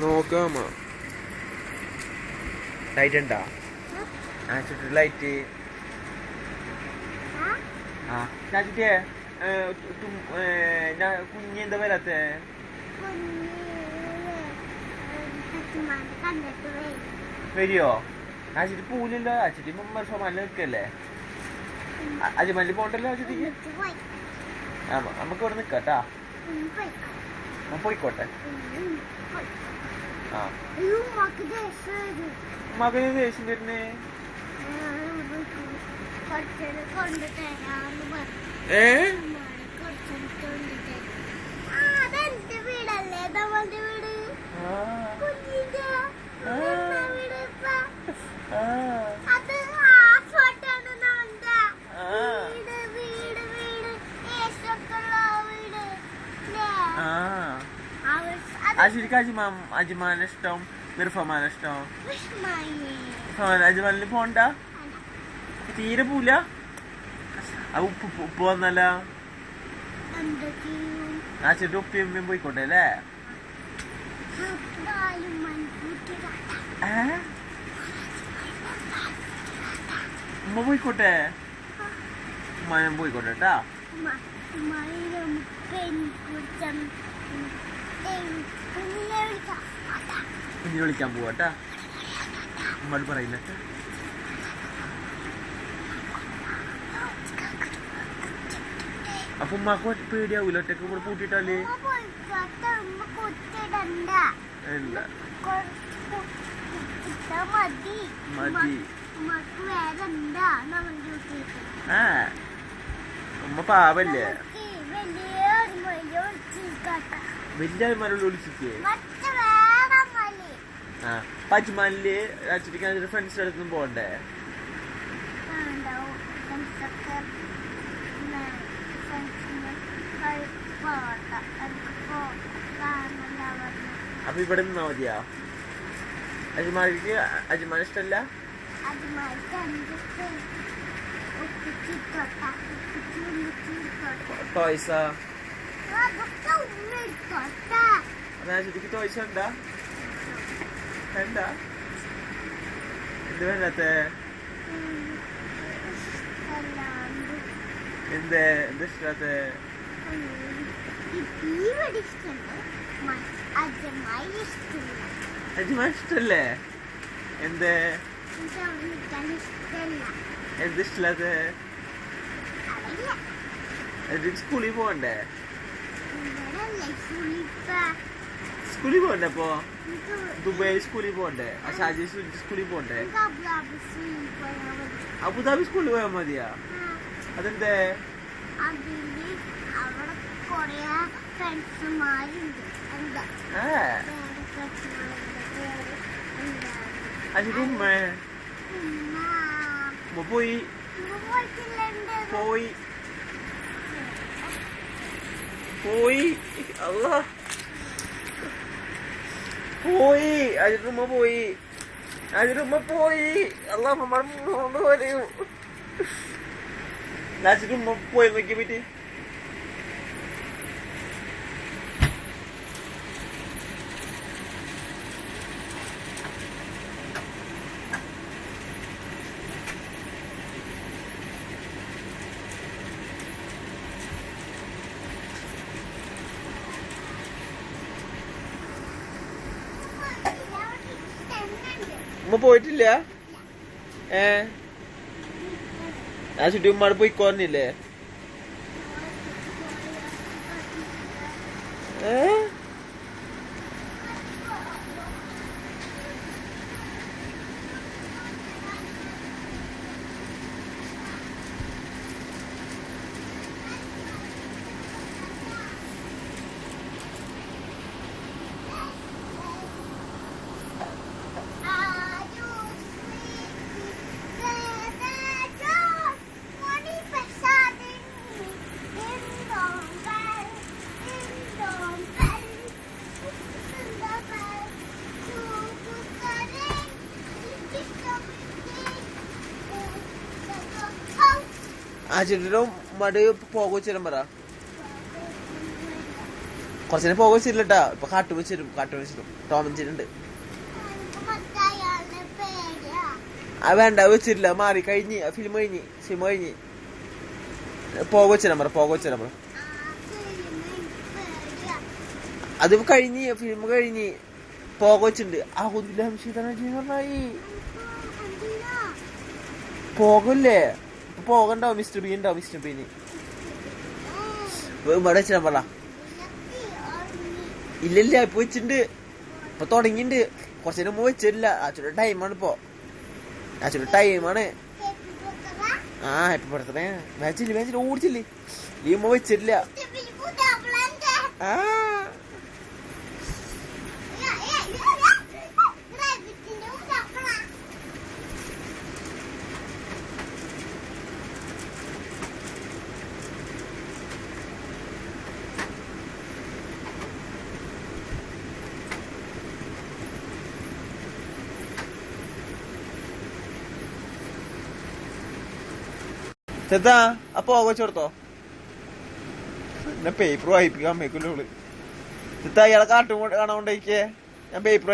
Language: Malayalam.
നോക്കാം ലൈറ്റ് ഉണ്ടാ ചുറ്റു ലൈറ്റ് ചാച്ചിട്ടേ കുഞ്ഞെന്താ വരാത്തെ വരിയോ ആച്ചിട്ട് പൂലല്ലോ ആച്ചിട്ട് സോമാനിൽ നിൽക്കല്ലേ അജ്മലിൽ പോണ്ടല്ലോ ആച്ചിട്ടിക്ക് നമുക്ക് ഇവിടെ നിക്കാട്ടാ പോയിക്കോട്ടെ ആ മകന് ദേഷ്യം വരുന്നേ ശരിക്കും അജ്മാനെ ഇഷ്ടം മിർഫമാനെ ഇഷ്ടം അജ്മാലിന് പോണ്ട തീരെ പോല ഉപ്പ് വന്നല്ല ആച്ചിട്ട് ഉപ്പിയും പോയിക്കോട്ടെ അല്ലേ ഉമ്മ പോയിക്കോട്ടെ ഉമ്മ പോയിക്കോട്ടെ കേട്ടാ കുഞ്ഞിനെ വിളിക്കാൻ പോവാട്ടാ ഉമ്മയോട് പറയില്ല അപ്പൊ ഉമ്മാക്ക് പേടിയാവൂല ഒറ്റക്ക് ഇവിടെ പൂട്ടിട്ടാല് മതി ഉമ്മ പാവല്ലേ വലിയ അൽമാരോട് വിളിച്ചിട്ടേ അജ്മാനില് അച്ഛടിക്കാൻ ഫ്രണ്ട്സിന്റെ അടുത്തൊന്നും പോണ്ടേ അപ്പൊ ഇവിടെ നിന്നാ മതിയാ അജ്മാലിക്ക് അജ്മാൻ ഇഷ്ടല്ല ടോയ്സാ അച്ഛടിക്ക് ടോയ്സ് ഉണ്ടാ എന്താ എന്ത് വേണ്ടത്തെ എന്ത് ഇഷ്ടത്തെ അജ്മാൻ ഇഷ്ടല്ലേ എന്ത് എന്തിഷ്ടല്ലാത്തെ സ്കൂളിൽ പോകണ്ടേ സ്കൂളിൽ പോകണ്ടേ അപ്പൊ ദുബായ് സ്കൂളിൽ പോകണ്ടേ ഷാജി സ്കൂളിൽ പോകണ്ടേ അബുദാബി സ്കൂളിൽ പോയാൽ മതിയാ അതെന്തേ ഉമ്മ പോയി പോയി പോയി അല്ലാ പോയി അജിത്തുമ്മ പോയി അജിത്തുമ്മ പോയി അല്ലാ അമ്മ പറയൂ അജിത്തുമ്മ പോയി നോക്കിയ പറ്റി ഉമ്മ പോയിട്ടില്ല ആ ചുറ്റി ഉമ്മാട് പോയിക്കോന്നില്ലേ ആ ചേട്ടനും മടി പോകോ ചേരം പറ കുറച്ചേരം പോക വെച്ചിട്ടില്ലട്ടാ. ഇപ്പൊ കാട്ടു വെച്ചിരും ടോം വെച്ചിട്ടുണ്ട്. ആ വേണ്ട വെച്ചിട്ടില്ല, മാറി കഴിഞ്ഞ് ഫിലിം കഴിഞ്ഞ് സിനിമ കഴിഞ്ഞ് പോക വെച്ച നമ്പർ അത് കഴിഞ്ഞ് ഫിലിം കഴിഞ്ഞ് പോക വെച്ചിട്ടുണ്ട്. പറഞ്ഞായി പോകല്ലേ പോകണ്ടാവും. മിസ്റ്റർ ബീൻ ഉണ്ടാവും. മിസ്റ്റർ ബീന് ഇവിടെ വെച്ചാ പറ. ഇല്ല ഇപ്പൊ വെച്ചിട്ടുണ്ട്. ഇപ്പൊ തുടങ്ങിണ്ട്. കുറച്ചേരം മുമ്പ് വെച്ചിട്ടില്ല. അച്ഛൻ്റെ ടൈമാണ് ഇപ്പൊ. അച്ഛൻ്റെ ടൈമാണ്. ആ ഹാപ്പി ബർത്ത്ഡേ. മാച്ചില്ല ഓടിച്ചില്ലേ ഈ ഉമ്മ വെച്ചിട്ടില്ല. ആ ചെത്താ അപ്പൊ വെച്ചോർത്തോ. എന്നെ പേപ്പർ വായിപ്പിക്കാൻ അമ്മയ്ക്കുള്ളൂ. ചെത്താ ഇയാളെ കാണാൻ കൊണ്ടേക്കേ. ഞാൻ പേപ്പർ